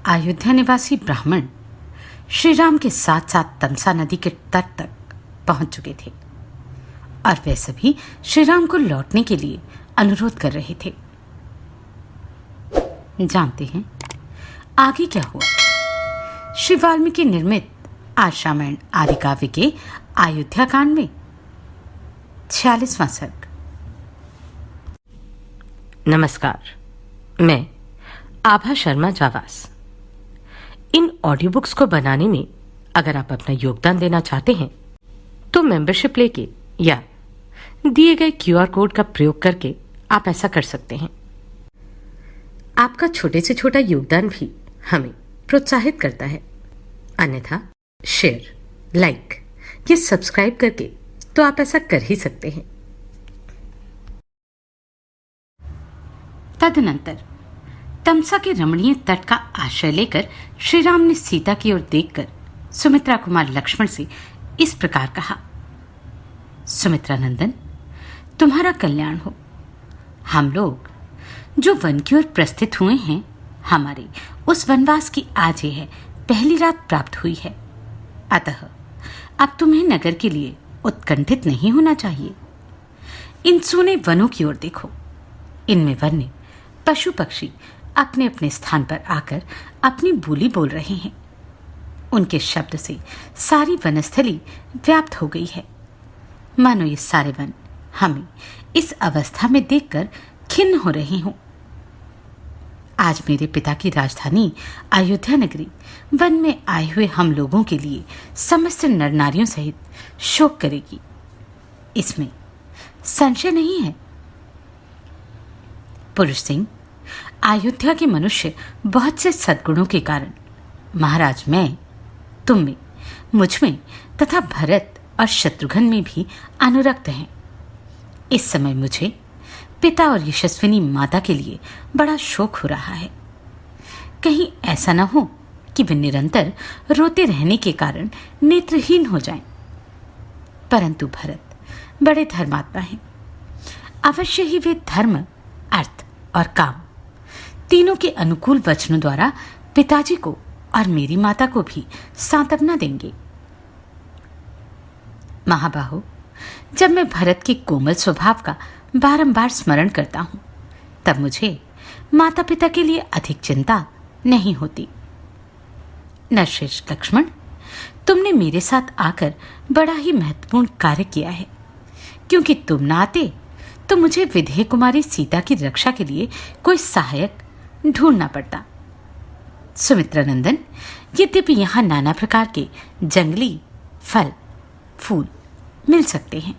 अयोध्या निवासी ब्राह्मण श्री राम के साथ साथ तमसा नदी के तट तक पहुंच चुके थे और वे सभी श्री राम को लौटने के लिए अनुरोध कर रहे थे। जानते हैं आगे क्या हुआ? श्री वाल्मीकि निर्मित आश्रामण आदि काव्य के अयोध्या कांड में 46वां सर्ग। नमस्कार, मैं आभा शर्मा जावास। इन ऑडियो बुक्स को बनाने में अगर आप अपना योगदान देना चाहते हैं तो मेंबरशिप लेके या दिए गए QR कोड का प्रयोग करके आप ऐसा कर सकते हैं। आपका छोटे से छोटा योगदान भी हमें प्रोत्साहित करता है। अन्यथा शेयर, लाइक या सब्सक्राइब करके तो आप ऐसा कर ही सकते हैं। तदनंतर तमसा के रमणीय तट का आश्रय लेकर श्री राम ने सीता की ओर देखकर सुमित्रा कुमार लक्ष्मण से इस प्रकार कहा। सुमित्रा नंदन, तुम्हारा कल्याण हो। हम लोग जो वन की ओर प्रस्थित हुए हैं, हमारे उस वनवास की आज यह पहली रात प्राप्त हुई है। अतः अब तुम्हें नगर के लिए उत्कंठित नहीं होना चाहिए। इन सूने वनों की ओर देखो। इनमें वन्य पशु पक्षी अपने अपने स्थान पर आकर अपनी बोली बोल रहे हैं। उनके शब्द से सारी वनस्थली व्याप्त हो गई है। मानो ये सारे वन हमें इस अवस्था में देखकर खिन्न हो रहे हों। आज मेरे पिता की राजधानी अयोध्या नगरी वन में आए हुए हम लोगों के लिए समस्त नर नारियों सहित शोक करेगी, इसमें संशय नहीं है। पुरुष सिंह, अयोध्या के मनुष्य बहुत से सद्गुणों के कारण महाराज मैं, तुम में, मुझ में तथा भरत और शत्रुघ्न में भी अनुरक्त हैं। इस समय मुझे पिता और यशस्विनी माता के लिए बड़ा शोक हो रहा है। कहीं ऐसा न हो कि वे निरंतर रोते रहने के कारण नेत्रहीन हो जाएं। परंतु भरत बड़े धर्मात्मा हैं। अवश्य ही वे धर्म, अर्थ और काम तीनों के अनुकूल वचनों द्वारा पिताजी को और मेरी माता को भी सांत्वना देंगे। महाबाहो, जब मैं भरत के कोमल स्वभाव का बारंबार स्मरण करता हूं, तब मुझे माता पिता के लिए अधिक चिंता नहीं होती। नरश्रेष्ठ लक्ष्मण, तुमने मेरे साथ आकर बड़ा ही महत्वपूर्ण कार्य किया है, क्योंकि तुम न आते तो मुझे विधेय कुमारी सीता की रक्षा के लिए कोई सहायक ढूंढना पड़ता। सुमित्रा नंदन, यद्यपि यहाँ नाना प्रकार के जंगली फल फूल मिल सकते हैं,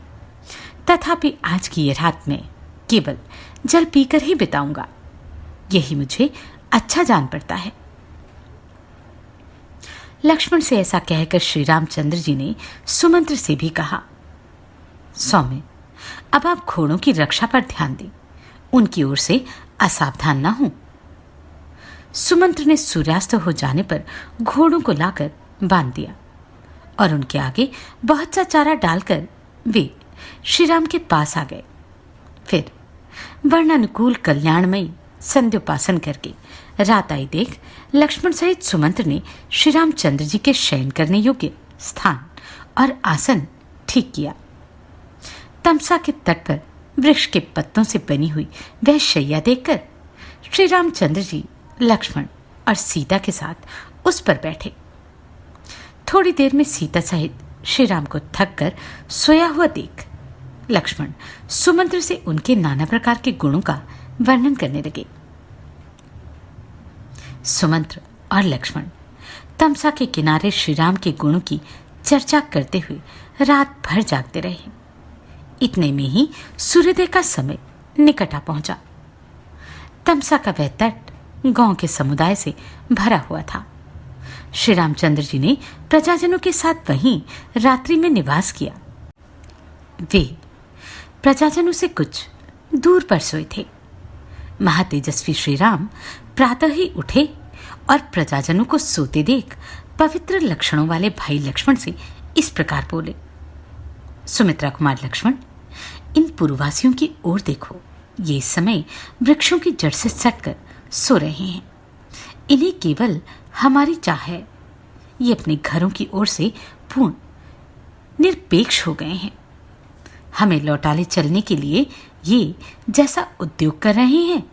तथापि आज की ये रात में केवल जल पीकर ही बिताऊंगा। यही मुझे अच्छा जान पड़ता है। लक्ष्मण से ऐसा कहकर श्री रामचंद्र जी ने सुमंत्र से भी कहा, सौम्य, अब आप घोड़ों की रक्षा पर ध्यान दें, उनकी ओर से असावधान ना हो। सुमंत्र ने सूर्यास्त हो जाने पर घोड़ों को लाकर बांध दिया और उनके आगे बहुत सा चारा डालकर वे श्री राम के पास आ गए। फिर वर्णानुकूल कल्याणमयी संध्योपासन करके रात आई देख लक्ष्मण सहित सुमंत्र ने श्री रामचंद्र जी के शयन करने योग्य स्थान और आसन ठीक किया। तमसा के तट पर वृक्ष के पत्तों से बनी हुई वह शैया देखकर श्री रामचंद्र जी लक्ष्मण और सीता के साथ उस पर बैठे। थोड़ी देर में सीता सहित श्री राम को थक कर सोया हुआ देख लक्ष्मण सुमंत्र से उनके नाना प्रकार के गुणों का वर्णन करने लगे। सुमंत्र और लक्ष्मण तमसा के किनारे श्री राम के गुणों की चर्चा करते हुए रात भर जागते रहे। इतने में ही सूर्योदय का समय निकट आ पहुंचा। तमसा का वह तट गांव के समुदाय से भरा हुआ था। श्री रामचंद्र जी ने प्रजाजनों के साथ वहीं रात्रि में निवास किया। वे प्रजाजनों से कुछ दूर पर सोए थे। महातेजस्वी श्री राम प्रातः ही उठे और प्रजाजनों को सोते देख पवित्र लक्षणों वाले भाई लक्ष्मण से इस प्रकार बोले, सुमित्रा कुमार लक्ष्मण, इन पूर्ववासियों की ओर देखो। ये इस समय वृक्षों की जड़ से सटकर सो रहे हैं। इन्हें केवल हमारी चाह है। ये अपने घरों की ओर से पूर्ण निरपेक्ष हो गए हैं। हमें लौटाले चलने के लिए ये जैसा उद्योग कर रहे हैं,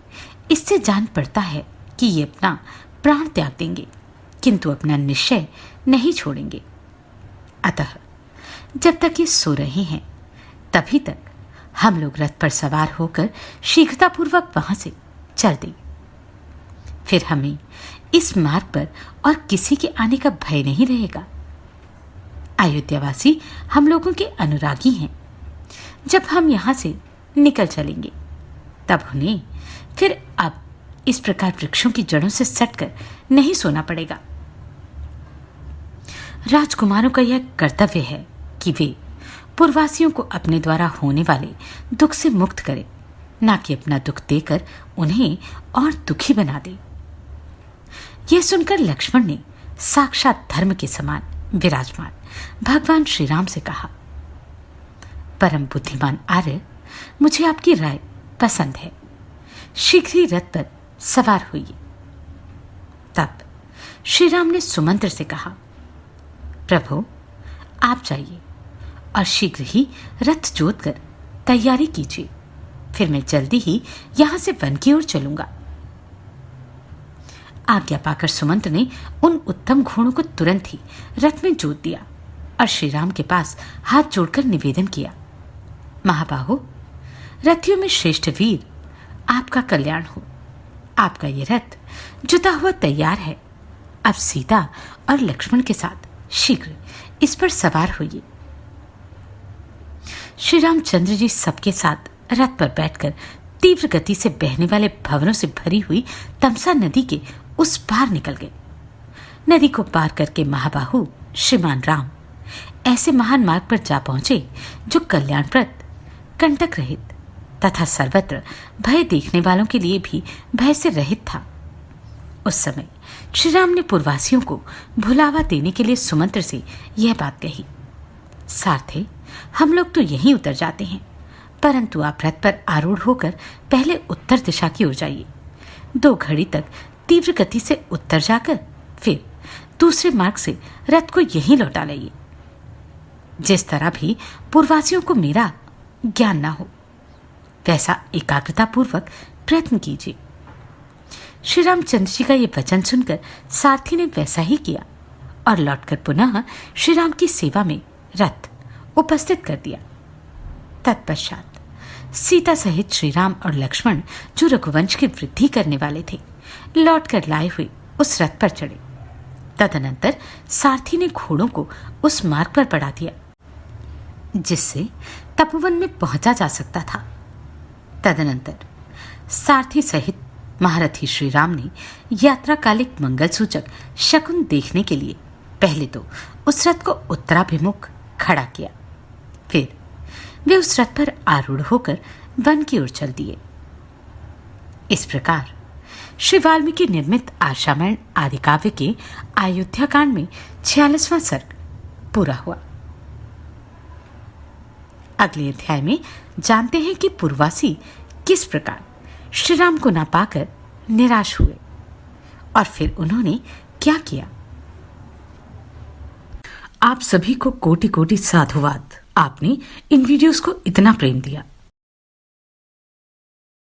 इससे जान पड़ता है कि ये अपना प्राण त्याग देंगे, किंतु अपना निश्चय नहीं छोड़ेंगे। अतः जब तक ये सो रहे हैं तभी तक हम लोग रथ पर सवार होकर शीघ्रतापूर्वक वहां से चल दें। फिर हमें इस मार्ग पर और किसी के आने का भय नहीं रहेगा। अयोध्यावासी हम लोगों के अनुरागी हैं। जब हम यहां से निकल चलेंगे तब उन्हें फिर अब इस प्रकार वृक्षों की जड़ों से सटकर नहीं सोना पड़ेगा। राजकुमारों का यह कर्तव्य है कि वे पूर्ववासियों को अपने द्वारा होने वाले दुख से मुक्त करें, ना कि अपना दुख देकर उन्हें और दुखी बना दे। यह सुनकर लक्ष्मण ने साक्षात धर्म के समान विराजमान भगवान श्री राम से कहा, परम बुद्धिमान आर्य, मुझे आपकी राय पसंद है। शीघ्र ही रथ पर सवार हुई। तब श्री राम ने सुमंत्र से कहा, प्रभु आप जाइए और शीघ्र ही रथ जोत कर तैयारी कीजिए, फिर मैं जल्दी ही यहां से वन की ओर चलूंगा। आज्ञा पाकर सुमंत्र ने उन उत्तम घोड़ों को तुरंत ही रथ में जोत दिया और श्री राम के पास हाथ जोड़कर निवेदन किया, महाबाहो, रथियों में श्रेष्ठ वीर, आपका कल्याण हो। आपका ये रथ जुता हुआ तैयार है। अब सीता और लक्ष्मण के साथ शीघ्र इस पर सवार होइए। श्री रामचंद्र जी सबके साथ रथ पर बैठकर तीव्र गति से बहने वाले भवनों से भरी हुई तमसा नदी के उस पार निकल गए। नदी को पार करके महाबाहु श्रीमान राम ऐसे महान मार्ग पर जा पहुंचे जो कल्याणप्रद, कंटक रहित तथा सर्वत्र भय देखने वालों के लिए भी भय से रहित था। उस समय श्री राम ने पूर्ववासियों को भुलावा देने के लिए सुमंत्र से यह बात कही, सारथे, हम लोग तो यहीं उतर जाते हैं, परंतु आप रथ पर आरूढ़ होकर पहले उत्तर दिशा की ओर जाइए। 2 घड़ी तक तीव्र गति से उत्तर जाकर फिर दूसरे मार्ग से रथ को यहीं लौटा लाइए। जिस तरह भी पूर्ववासियों को मेरा ज्ञान ना हो, वैसा एकाग्रता पूर्वक प्रयत्न कीजिए। श्री रामचंद्र जी का यह वचन सुनकर सारथी ने वैसा ही किया और लौटकर पुनः श्री राम की सेवा में रथ उपस्थित कर दिया। तत्पश्चात सीता सहित श्री राम और लक्ष्मण, जो रघुवंश की वृद्धि करने वाले थे, लौटकर लाए हुए उस रथ पर चढ़े। तदनंतर सारथी ने घोड़ों को उस मार्ग पर बढ़ा दिया जिससे तपोवन में पहुंचा जा सकता था। तदनंतर सारथी सहित महारथी श्री राम ने यात्राकालिक मंगल सूचक शकुन देखने के लिए पहले तो उस रथ को उत्तराभिमुख खड़ा किया, फिर वे उस रथ पर आरूढ़ होकर वन की ओर चल दिए। इस प्रकार श्री वाल्मीकि निर्मित आशामयण आदि काव्य के अयोध्या कांड में 46वां सर्ग पूरा हुआ। अगले अध्याय में जानते हैं कि पूर्ववासी किस प्रकार श्री राम को ना पाकर निराश हुए और फिर उन्होंने क्या किया। आप सभी को कोटि कोटि साधुवाद। आपने इन वीडियोस को इतना प्रेम दिया।